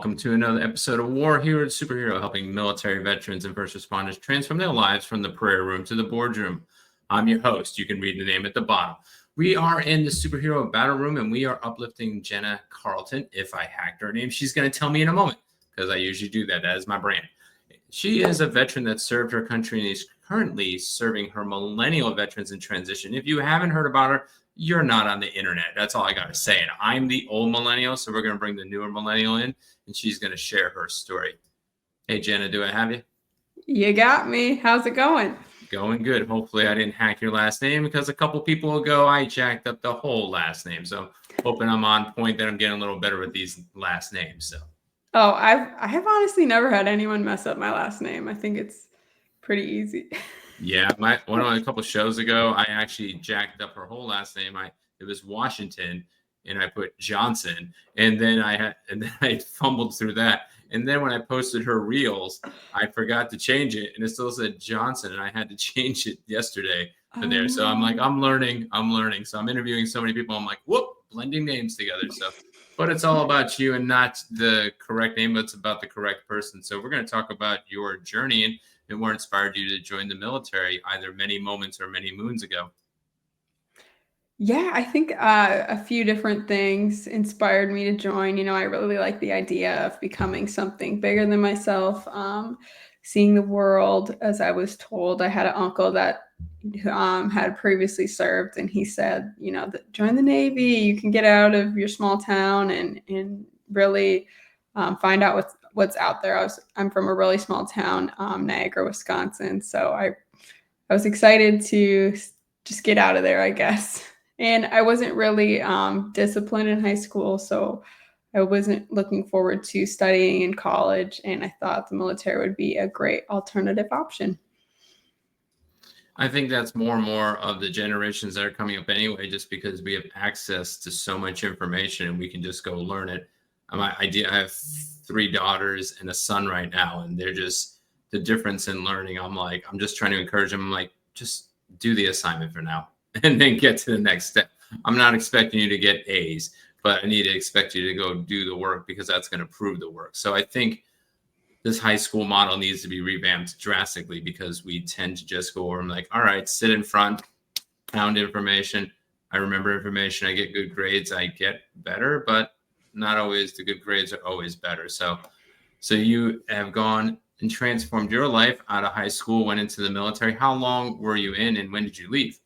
welcome to another episode of War Hero to Superhero, helping military veterans and first responders transform their lives from the prayer room to the boardroom. I'm your host. You can read the name at the bottom. We are in the superhero Battleroom, and we are uplifting Jenna Carlton. If I hacked her name, she's going to tell me in a moment, because I usually do that. That is my brand. She is a veteran that served her country and is currently serving her millennial veterans in transition. If you haven't heard about her, you're not on the internet. That's all I got to say. And I'm the old millennial, so we're going to bring the newer millennial in, and she's going to share her story. Hey, Jenna, do I have you? You got me. How's it going? Going good. Hopefully I didn't hack your last name, because a couple people ago I jacked up the whole last name. So hoping I'm on point, that I'm getting a little better with these last names. So. Oh, I have honestly never had anyone mess up my last name. I think it's pretty easy. Yeah, a couple shows ago, I actually jacked up her whole last name. It was Washington, and I put Johnson, and then I fumbled through that. And then when I posted her reels, I forgot to change it, and it still said Johnson, and I had to change it yesterday for there. So I'm like, I'm learning. So I'm interviewing so many people. I'm like, whoop, blending names together. So, but it's all about you and not the correct name, but it's about the correct person. So we're going to talk about your journey and what inspired you to join the military, either many moments or many moons ago. Yeah, I think a few different things inspired me to join. I really like the idea of becoming something bigger than myself, seeing the world as I was told. I had an uncle that had previously served, and he said, join the Navy. You can get out of your small town and really find out what's out there. I'm from a really small town, Niagara, Wisconsin. So I was excited to just get out of there, I guess. And I wasn't really disciplined in high school, so I wasn't looking forward to studying in college, and I thought the military would be a great alternative option. I think that's more and more of the generations that are coming up anyway, just because we have access to so much information and we can just go learn it. I have 3 daughters and a son right now, and they're just the difference in learning. I'm just trying to encourage them. I'm like, just do the assignment for now and then get to the next step. I'm not expecting you to get A's, but I need to expect you to go do the work, because that's going to prove the work. So I think this high school model needs to be revamped drastically, because we tend to just go over and like, all right, sit in front, pound information. I remember information. I get good grades. I get better, but not always. The good grades are always better. So you have gone and transformed your life out of high school, went into the military. How long were you in, and when did you leave?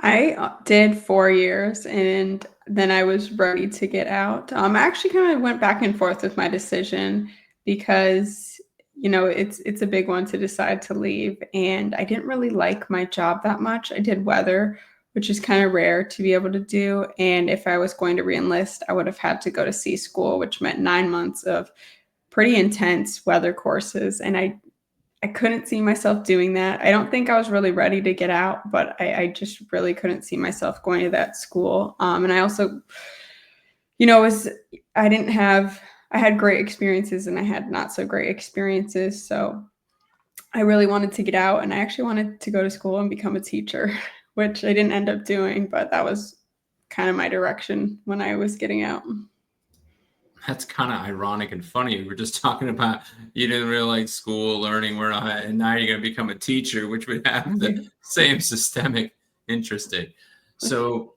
I did 4 years, and then I was ready to get out. I actually kind of went back and forth with my decision, because it's a big one to decide to leave, and I didn't really like my job that much. I did weather, which is kind of rare to be able to do, and if I was going to reenlist, I would have had to go to sea school, which meant 9 months of pretty intense weather courses, and I couldn't see myself doing that. I don't think I was really ready to get out, but I just really couldn't see myself going to that school. And I also, I had great experiences and I had not so great experiences. So I really wanted to get out, and I actually wanted to go to school and become a teacher, which I didn't end up doing, but that was kind of my direction when I was getting out. That's kind of ironic and funny. We were just talking about you didn't really like school, learning, and now you're going to become a teacher, which would have the same systemic interesting. So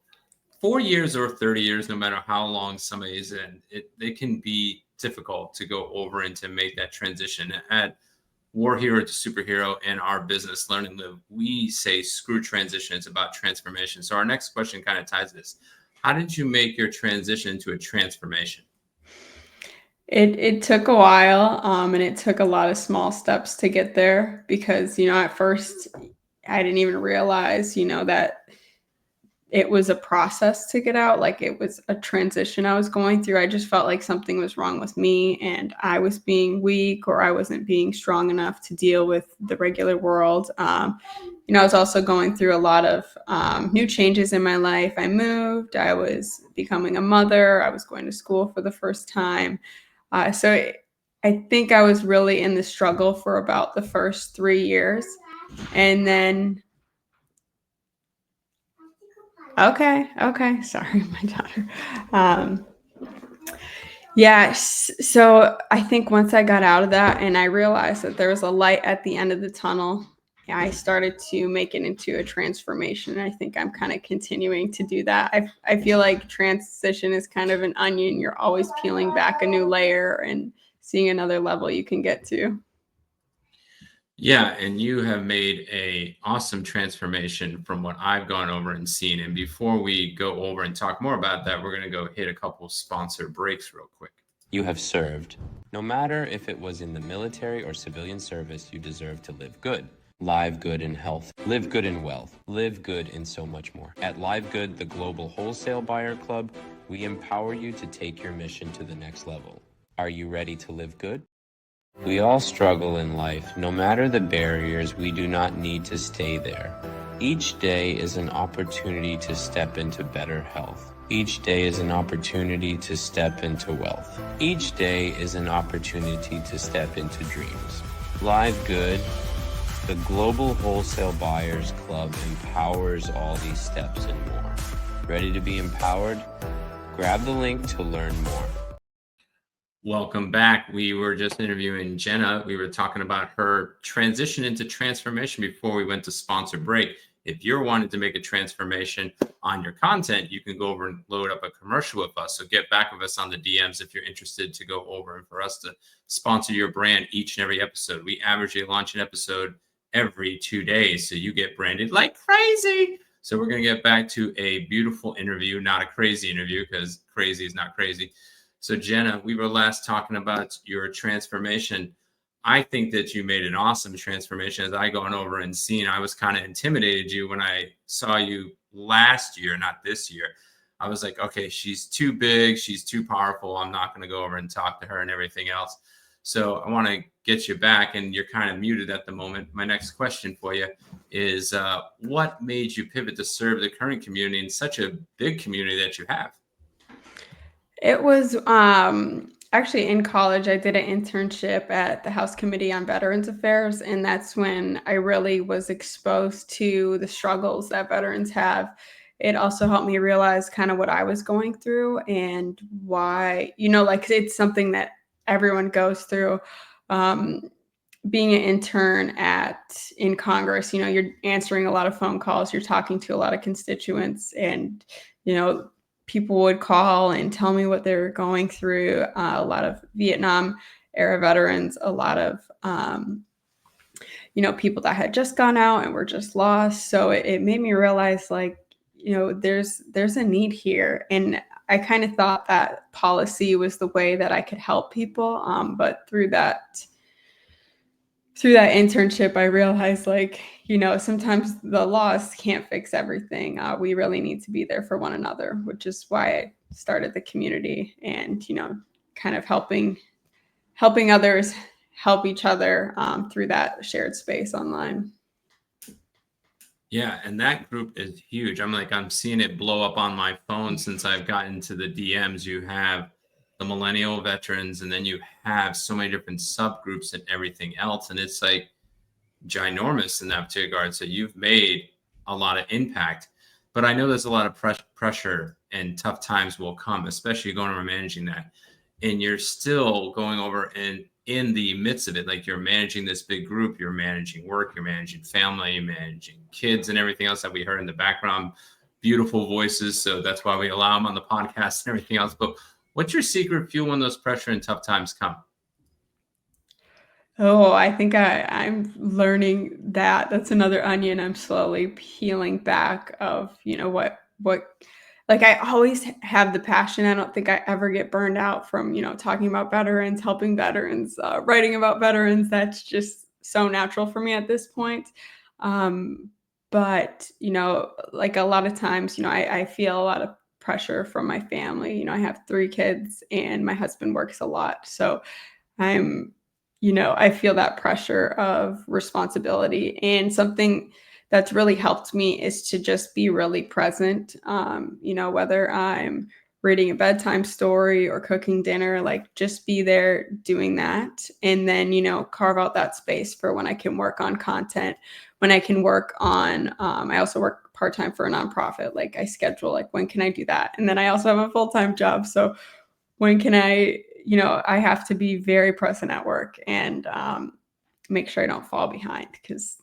4 years or 30 years, no matter how long somebody's in, it can be difficult to go over and to make that transition. At War Hero to Superhero and our business, Learn and Live, we say screw transition. It's about transformation. So our next question kind of ties this. How did you make your transition to a transformation? It took a while, and it took a lot of small steps to get there, because, at first I didn't even realize, that it was a process to get out. Like, it was a transition I was going through. I just felt like something was wrong with me, and I was being weak, or I wasn't being strong enough to deal with the regular world. I was also going through a lot of new changes in my life. I moved, I was becoming a mother, I was going to school for the first time. So I think I was really in the struggle for about the first 3 years. And then, okay. Sorry, my daughter. Yes. So I think once I got out of that and I realized that there was a light at the end of the tunnel, I started to make it into a transformation. I think I'm kind of continuing to do that. I feel like transition is kind of an onion. You're always peeling back a new layer and seeing another level you can get to. Yeah, and you have made a awesome transformation from what I've gone over and seen. And before we go over and talk more about that, we're going to go hit a couple sponsor breaks real quick. You have served. No matter if it was in the military or civilian service, you deserve to live good. Live good in health, live good in wealth, live good in so much more. At Live Good, the global wholesale buyer club, we empower you to take your mission to the next level. Are you ready to live good? We all struggle in life. No matter the barriers, we do not need to stay there. Each day is an opportunity to step into better health. Each day is an opportunity to step into wealth. Each day is an opportunity to step into dreams. Live Good, the global wholesale buyers club, empowers all these steps and more. Ready to be empowered? Grab the link to learn more. Welcome back. We were just interviewing Jenna. We were talking about her transition into transformation before we went to sponsor break. If you're wanting to make a transformation on your content, you can go over and load up a commercial with us. So get back with us on the DMs if you're interested to go over and for us to sponsor your brand each and every episode. We averagely launch an episode every 2 days. So you get branded like crazy. So we're going to get back to a beautiful interview, not a crazy interview, because crazy is not crazy. So Jenna, we were last talking about your transformation. I think that you made an awesome transformation. As I gone over and seen, I was kind of intimidated you when I saw you last year, not this year. I was like, okay, she's too big. She's too powerful. I'm not going to go over and talk to her and everything else. So I want to get you back, and you're kind of muted at the moment. My next question for you is, what made you pivot to serve the current community in such a big community that you have? It was actually in college. I did an internship at the House Committee on Veterans Affairs, and that's when I really was exposed to the struggles that veterans have. It also helped me realize kind of what I was going through and why, like it's something that everyone goes through. Being an intern in Congress, you're answering a lot of phone calls, you're talking to a lot of constituents, and people would call and tell me what they were going through. A lot of Vietnam era veterans, a lot of people that had just gone out and were just lost. So it made me realize, like, there's a need here, and I kind of thought that policy was the way that I could help people. But through that internship, I realized, like, sometimes the laws can't fix everything. We really need to be there for one another, which is why I started the community and, kind of helping others help each other through that shared space online. Yeah, and that group is huge. I'm seeing it blow up on my phone since I've gotten to the DMs. You have the millennial veterans, and then you have so many different subgroups and everything else. And it's like ginormous in that particular regard. So you've made a lot of impact. But I know there's a lot of pressure and tough times will come, especially going over managing that. And you're still going over and in the midst of it, like you're managing this big group, you're managing work, you're managing family, you're managing kids and everything else that we heard in the background, beautiful voices. So that's why we allow them on the podcast and everything else. But what's your secret fuel when those pressure and tough times come? Oh, I think I'm learning that. That's another onion I'm slowly peeling back of, what like I always have the passion. I don't think I ever get burned out from, talking about veterans, helping veterans, writing about veterans. That's just so natural for me at this point. But, like a lot of times, I feel a lot of pressure from my family. I have 3 kids and my husband works a lot. So I'm, I feel that pressure of responsibility, and something that's really helped me is to just be really present. Whether I'm reading a bedtime story or cooking dinner, like just be there doing that. And then, carve out that space for when I can work on content, when I can work on, I also work part-time for a nonprofit. Like I schedule, like, when can I do that? And then I also have a full-time job. So when can I, I have to be very present at work and make sure I don't fall behind because,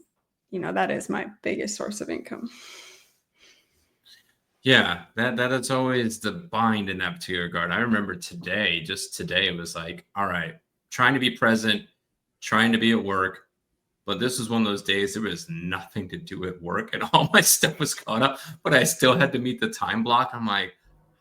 that is my biggest source of income. Yeah, that's always the bind in that particular regard. I remember just today, it was like, all right, trying to be present, trying to be at work, but this was one of those days there was nothing to do at work and all my stuff was caught up, but I still had to meet the time block. I'm like,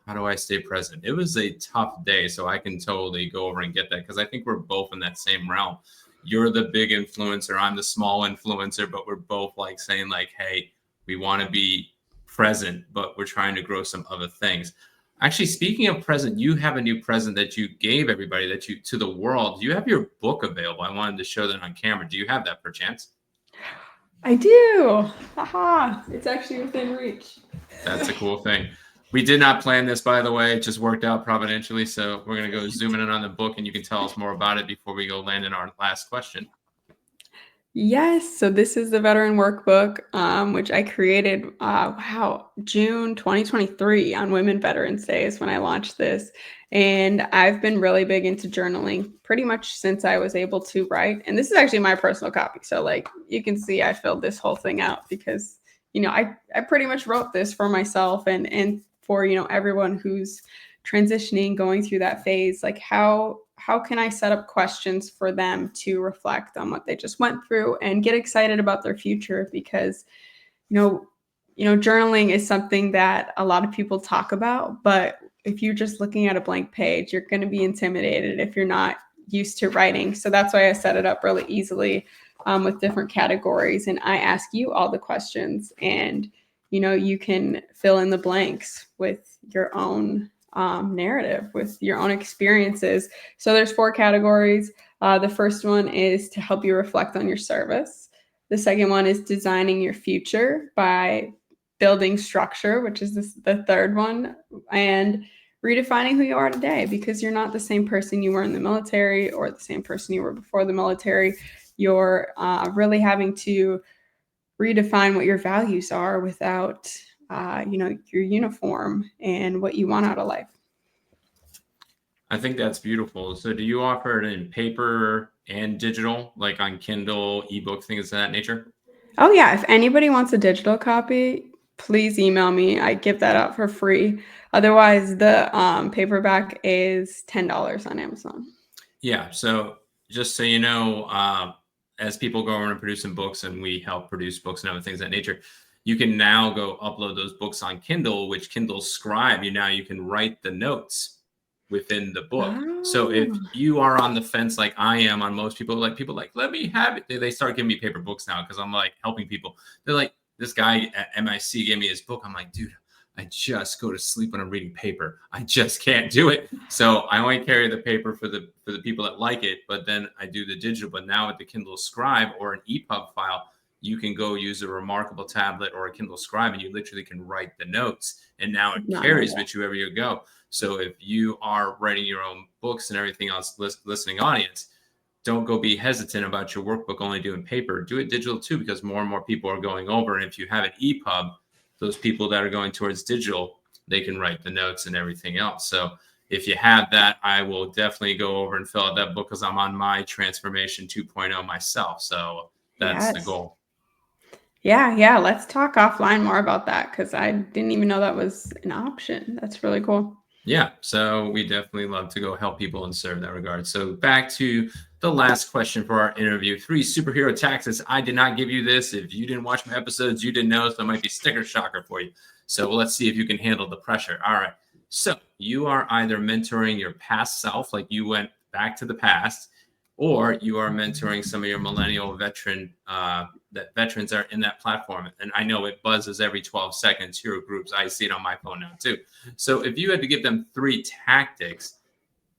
how do I stay present? It was a tough day, so I can totally go over and get that because I think we're both in that same realm. You're the big influencer, I'm the small influencer, but we're both like saying like, hey, we want to be present, but we're trying to grow some other things. Actually, speaking of present, you have a new present that you gave everybody to the world. You have your book available. I wanted to show that on camera. Do you have that perchance? I do. Haha. It's actually within reach. That's a cool thing. We did not plan this, by the way. It just worked out providentially. So we're going to go zoom in on the book and you can tell us more about it before we go land in our last question. Yes. So this is the Veteran Workbook, which I created, June 2023 on Women Veterans Day is when I launched this. And I've been really big into journaling pretty much since I was able to write. And this is actually my personal copy. So like you can see I filled this whole thing out because, I pretty much wrote this for myself and for, everyone who's transitioning, going through that phase, like how can I set up questions for them to reflect on what they just went through and get excited about their future? Because, journaling is something that a lot of people talk about, but if you're just looking at a blank page, you're going to be intimidated if you're not used to writing. So that's why I set it up really easily with different categories. And I ask you all the questions and, you can fill in the blanks with your own narrative, with your own experiences. So there's 4 categories. The first one is to help you reflect on your service. The second one is designing your future by building structure, which is the third one, and redefining who you are today, because you're not the same person you were in the military or the same person you were before the military. You're really having to redefine what your values are without, your uniform and what you want out of life. I think that's beautiful. So do you offer it in paper and digital, like on Kindle, ebook, things of that nature? Oh yeah, if anybody wants a digital copy, please email me. I give that out for free. Otherwise, the paperback is $10 on Amazon. Yeah. So just so you know, as people go around and producing books and we help produce books and other things of that nature, you can now go upload those books on Kindle, which Kindle Scribe, you can write the notes within the book. So if Oh. you are on the fence like I am on most people like, let me have it. They start giving me paper books now because I'm like helping people. They're like, this guy at MIC gave me his book. I'm like, dude, I just go to sleep when I'm reading paper. I just can't do it. So I only carry the paper for the people that like it, but then I do the digital. But now with the Kindle Scribe or an EPUB file, you can go use a Remarkable tablet or a Kindle Scribe and you literally can write the notes. And now it carries with you wherever you go. So if you are writing your own books and everything else, listening audience, don't go be hesitant about your workbook only doing paper. Do it digital too, because more and more people are going over. And if you have an EPUB, those people that are going towards digital, they can write the notes and everything else. So if you have that, I will definitely go over and fill out that book because I'm on my transformation 2.0 myself. So that's the goal. Yeah. Let's talk offline more about that because I didn't even know that was an option. That's really cool. Yeah. So we definitely love to go help people and serve that regard. So back to the last question for our interview. 3 superhero tactics. I did not give you this. If you didn't watch my episodes, you didn't know. So it might be sticker shocker for you. So let's see if you can handle the pressure. All right. So you are either mentoring your past self, like you went back to the past, or you are mentoring some of your millennial veterans are in that platform. And I know it buzzes every 12 seconds, hero groups. I see it on my phone now too. So if you had to give them 3 tactics,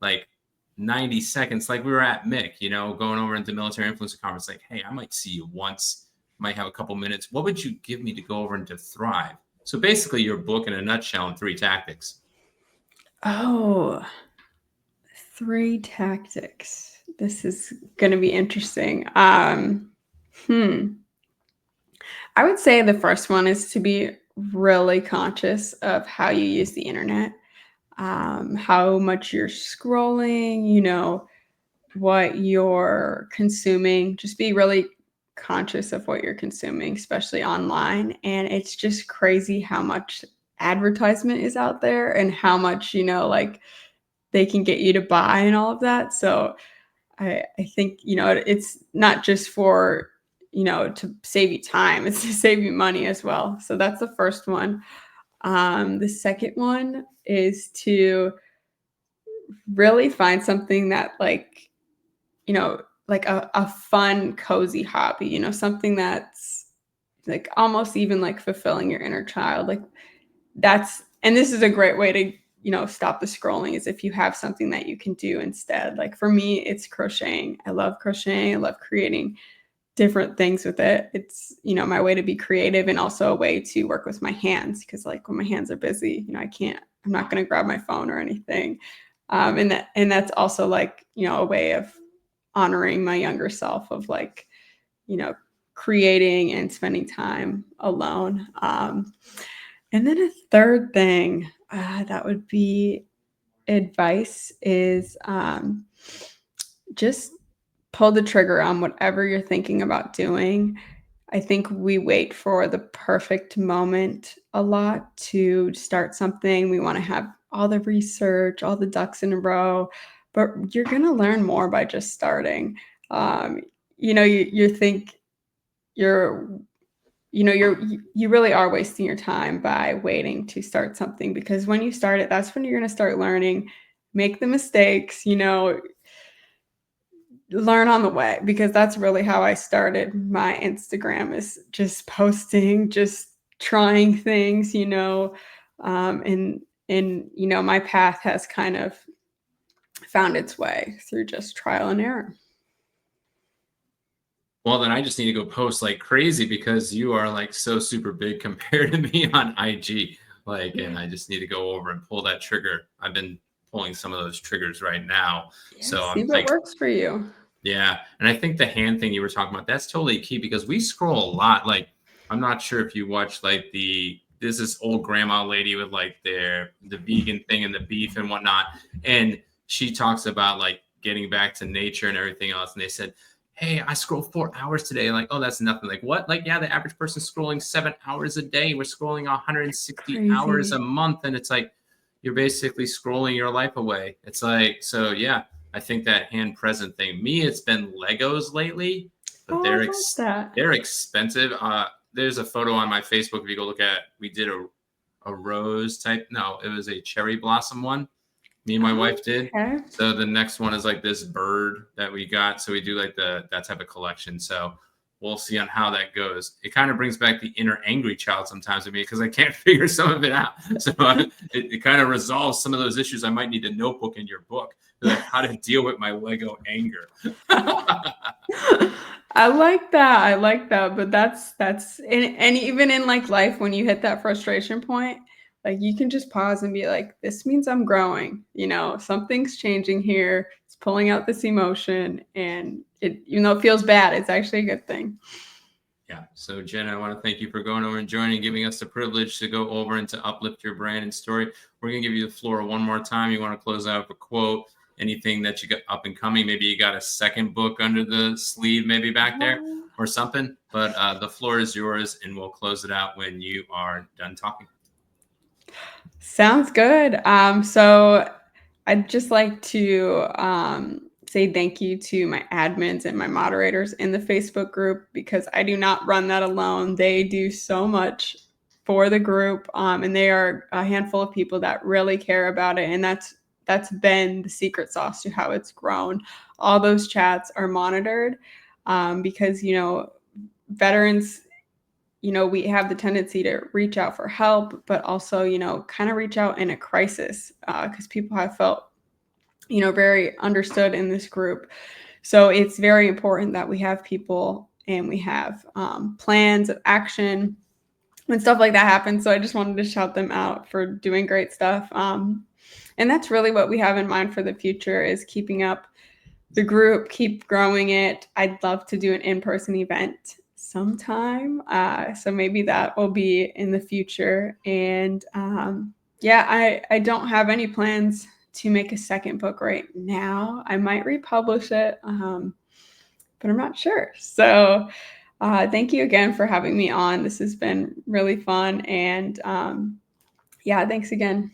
like 90 seconds, like we were at Mick, going over into military influencer conference, like, hey, I might see you once, might have a couple minutes. What would you give me to go over and to thrive? So basically your book in a nutshell in 3 tactics. Oh, 3 tactics. This is going to be interesting. I would say the first one is to be really conscious of how you use the internet. how much you're scrolling, what you're consuming. Just be really conscious of what you're consuming, especially online. And it's just crazy how much advertisement is out there and how much, like they can get you to buy and all of that. So I think, it's not just for, to save you time, it's to save you money as well. So that's the first one. The second one is to really find something that like a fun, cozy hobby, something that's like almost even like fulfilling your inner child. Like and this is a great way to, stop the scrolling, is if you have something that you can do instead. Like for me, it's crocheting. I love crocheting. I love creating different things with it. It's, my way to be creative and also a way to work with my hands. Cause like when my hands are busy, I'm not going to grab my phone or anything. And that's also like, a way of honoring my younger self of like, creating and spending time alone. And then a third thing that would be advice is just pull the trigger on whatever you're thinking about doing. I think we wait for the perfect moment a lot to start something. We want to have all the research, all the ducks in a row, but you're going to learn more by just starting. You think you really are wasting your time by waiting to start something, because when you start it, that's when you're going to start learning, make the mistakes, learn on the way, because that's really how I started my Instagram, is just posting, just trying things, and my path has kind of found its way through just trial and error. Well, then I just need to go post like crazy because you are like so super big compared to me on IG. Like, and I just need to go over and pull that trigger. I've been pulling some of those triggers right now. So See I'm what like, works for you. yeah. And I think the hand thing you were talking about, that's totally key because we scroll a lot. Like, I'm not sure if you watch like this old grandma lady with like the vegan thing and the beef and whatnot. And she talks about like getting back to nature and everything else. And they said, hey, I scrolled 4 hours today. Like, oh, that's nothing. Like, what? Like, yeah, the average person's scrolling 7 hours a day. We're scrolling 160 hours a month. And it's like, you're basically scrolling your life away. It's like, so yeah, I think that hand present thing. Me, it's been Legos lately, but they're expensive. There's a photo on my Facebook. If you go look at, we did a rose type. No, it was a cherry blossom one. Me and my wife did. Okay. So the next one is like this bird that we got. So we do like that type of collection. So we'll see on how that goes. It kind of brings back the inner angry child sometimes with me because I can't figure some of it out. So it kind of resolves some of those issues. I might need a notebook in your book, like how to deal with my Lego anger. I like that. But that's and even in like life, when you hit that frustration point, like you can just pause and be like, this means I'm growing, something's changing here. It's pulling out this emotion, and even though it feels bad, it's actually a good thing. Yeah. So Jenna, I want to thank you for going over and joining, giving us the privilege to go over and to uplift your brand and story. We're going to give you the floor one more time. You want to close out with a quote, anything that you got up and coming? Maybe you got a second book under the sleeve, maybe back there or something, but the floor is yours and we'll close it out when you are done talking. Sounds good. So I'd just like to say thank you to my admins and my moderators in the Facebook group, because I do not run that alone. They do so much for the group, and they are a handful of people that really care about it. And that's been the secret sauce to how it's grown. All those chats are monitored because, veterans, we have the tendency to reach out for help, but also, kind of reach out in a crisis because people have felt, very understood in this group. So it's very important that we have people and we have plans of action when stuff like that happens. So I just wanted to shout them out for doing great stuff. And that's really what we have in mind for the future, is keeping up the group, keep growing it. I'd love to do an in-person event sometime. So maybe that will be in the future. And Yeah, I don't have any plans to make a second book right now. I might republish it, but I'm not sure. So thank you again for having me on. This has been really fun. And yeah, thanks again.